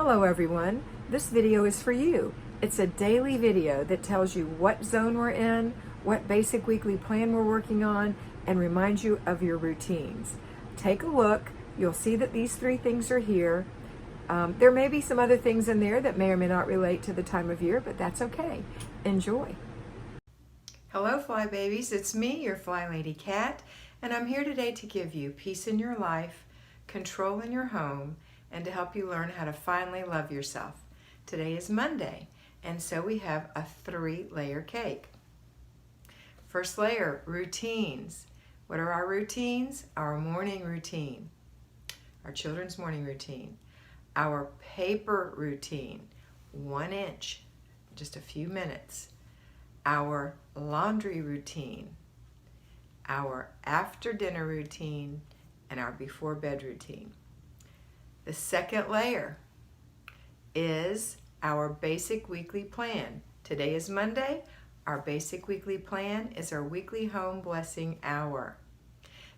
Hello everyone, this video is for you. It's a daily video that tells you what zone we're in, what basic weekly plan we're working on, and reminds you of your routines. Take a look, you'll see that these three things are here. There may be some other things in there that may or may not relate to the time of year, but that's okay. Enjoy. Hello Fly Babies, it's me, your FlyLady Kat, and I'm here today to give you peace in your life, control in your home, and to help you learn how to finally love yourself. Today is Monday, and so we have a 3-layer cake. First layer, routines. What are our routines? Our morning routine, our children's morning routine, our paper routine, 1 inch, just a few minutes, our laundry routine, our after dinner routine, and our before bed routine. The second layer is our basic weekly plan. Today is Monday. Our basic weekly plan is our weekly home blessing hour.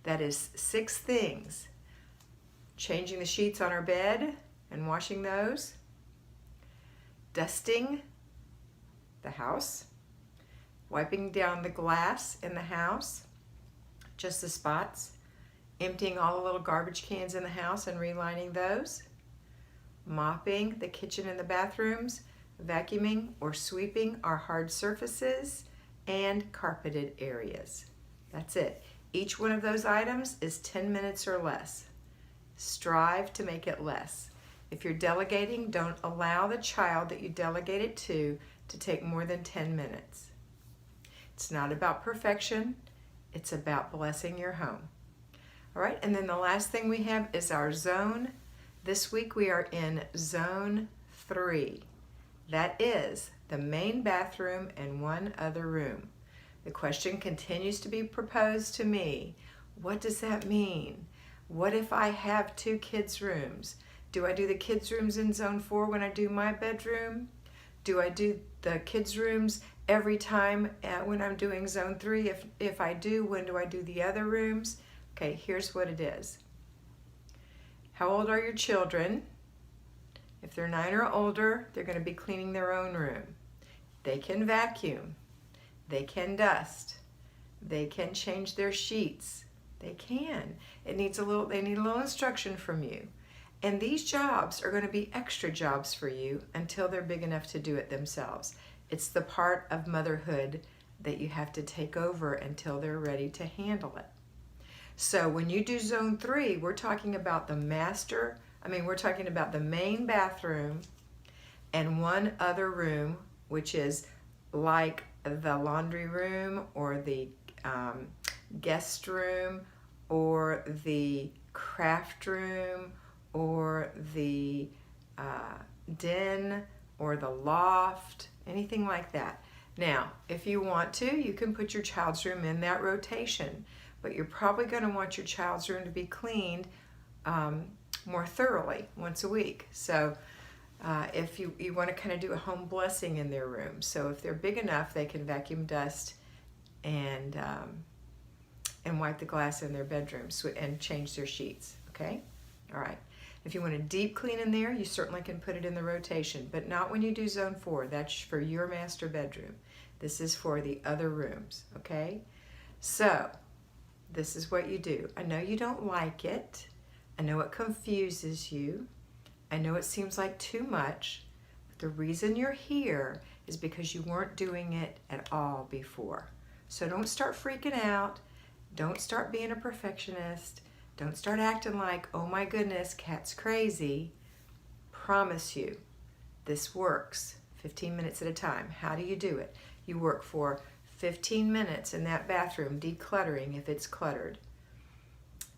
That is 6 things. Changing the sheets on our bed and washing those. Dusting the house. Wiping down the glass in the house, just the spots. Emptying all the little garbage cans in the house and relining those, mopping the kitchen and the bathrooms, vacuuming or sweeping our hard surfaces, and carpeted areas. That's it. Each one of those items is 10 minutes or less. Strive to make it less. If you're delegating, don't allow the child that you delegate it to take more than 10 minutes. It's not about perfection, it's about blessing your home. All right, and then the last thing we have is our zone. This week we are in zone 3. That is the main bathroom and 1 other room. The question continues to be proposed to me. What does that mean? What if I have 2 kids' rooms? Do I do the kids' rooms in zone 4 when I do my bedroom? Do I do the kids' rooms every time when I'm doing zone 3? If I do, when do I do the other rooms? Okay, here's what it is. How old are your children? If they're 9 or older, they're going to be cleaning their own room. They can vacuum. They can dust. They can change their sheets. They can. They need a little instruction from you. And these jobs are going to be extra jobs for you until they're big enough to do it themselves. It's the part of motherhood that you have to take over until they're ready to handle it. So when you do zone 3, we're talking about the main bathroom and 1 other room, which is like the laundry room or the guest room or the craft room or the den or the loft, anything like that. Now, if you want to, you can put your child's room in that rotation, but you're probably going to want your child's room to be cleaned more thoroughly once a week. So if you want to kind of do a home blessing in their room. So if they're big enough, they can vacuum, dust, and wipe the glass in their bedrooms and change their sheets, okay? All right. If you want a deep clean in there, you certainly can put it in the rotation, but not when you do zone 4. That's for your master bedroom. This is for the other rooms, okay? So this is what you do. I know you don't like it. I know it confuses you. I know it seems like too much, but the reason you're here is because you weren't doing it at all before. So don't start freaking out. Don't start being a perfectionist. Don't start acting like, oh my goodness, Kat's crazy. Promise you, this works 15 minutes at a time. How do you do it? You work for 15 minutes in that bathroom decluttering if it's cluttered.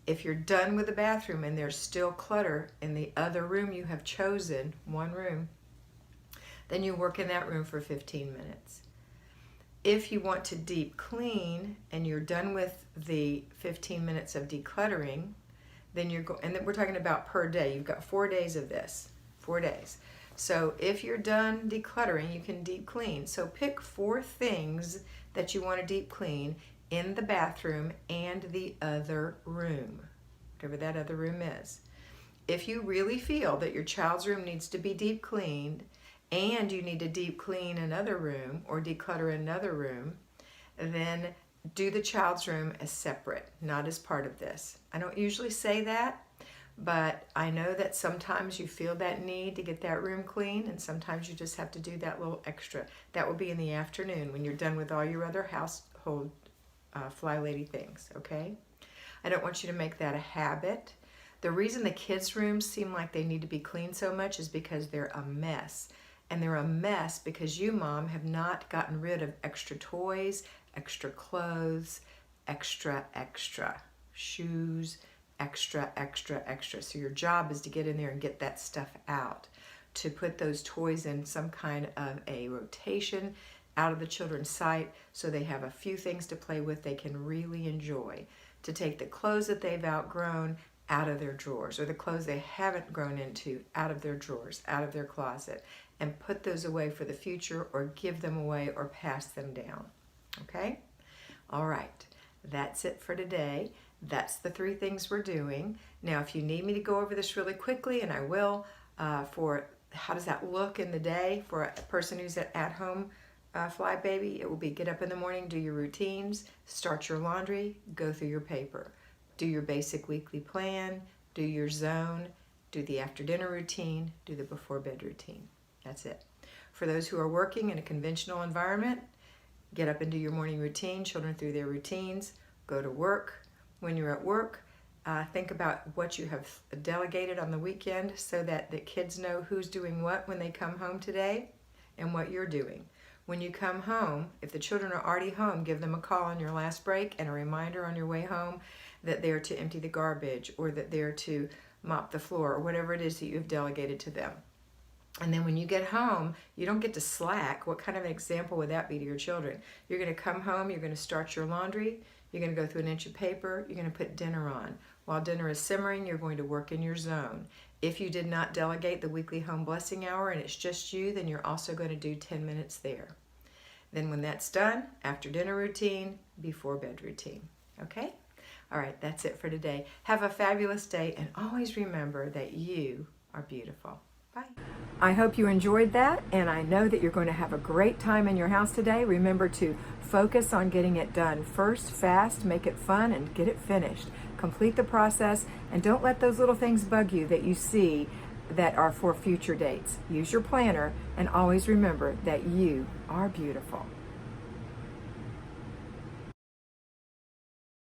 If you're done with the bathroom and there's still clutter in the other room you have chosen, 1 room, then you work in that room for 15 minutes. If you want to deep clean and you're done with the 15 minutes of decluttering, then and then we're talking about per day. You've got 4 days of this, 4 days. So if you're done decluttering, you can deep clean. So pick 4 things that you want to deep clean in the bathroom and the other room, whatever that other room is. if you really feel that your child's room needs to be deep cleaned and you need to deep clean another room or declutter another room, then do the child's room as separate, not as part of this. I don't usually say that, but I know that sometimes you feel that need to get that room clean, and sometimes you just have to do that little extra. That will be in the afternoon when you're done with all your other household FlyLady things, okay? I don't want you to make that a habit. The reason the kids' rooms seem like they need to be cleaned so much is because they're a mess. And they're a mess because you, Mom, have not gotten rid of extra toys, extra clothes, extra shoes, extra. So your job is to get in there and get that stuff out, to put those toys in some kind of a rotation out of the children's sight so they have a few things to play with they can really enjoy, to take the clothes that they've outgrown out of their drawers, or the clothes they haven't grown into out of their drawers, out of their closet, and put those away for the future, or give them away, or pass them down. Okay? All right. That's it for today. That's the 3 things we're doing. Now, if you need me to go over this really quickly, and I will, for how does that look in the day for a person who's at home fly baby, it will be get up in the morning, do your routines, start your laundry, go through your paper, do your basic weekly plan, do your zone, do the after dinner routine, do the before bed routine. That's it. For those who are working in a conventional environment, get up and do your morning routine, children through their routines, go to work. When you're at work, think about what you have delegated on the weekend so that the kids know who's doing what when they come home today and what you're doing. When you come home, if the children are already home, give them a call on your last break and a reminder on your way home that they're to empty the garbage, or that they're to mop the floor, or whatever it is that you've delegated to them. And then when you get home, you don't get to slack. What kind of an example would that be to your children? You're going to come home, you're going to start your laundry, you're going to go through an inch of paper, you're going to put dinner on. While dinner is simmering, you're going to work in your zone. If you did not delegate the weekly home blessing hour and it's just you, then you're also going to do 10 minutes there. Then when that's done, after dinner routine, before bed routine. Okay? All right, that's it for today. Have a fabulous day, and always remember that you are beautiful. Bye. I hope you enjoyed that, and I know that you're going to have a great time in your house today. Remember to focus on getting it done first, fast, make it fun, and get it finished. Complete the process, and don't let those little things bug you that you see that are for future dates. Use your planner, and always remember that you are beautiful.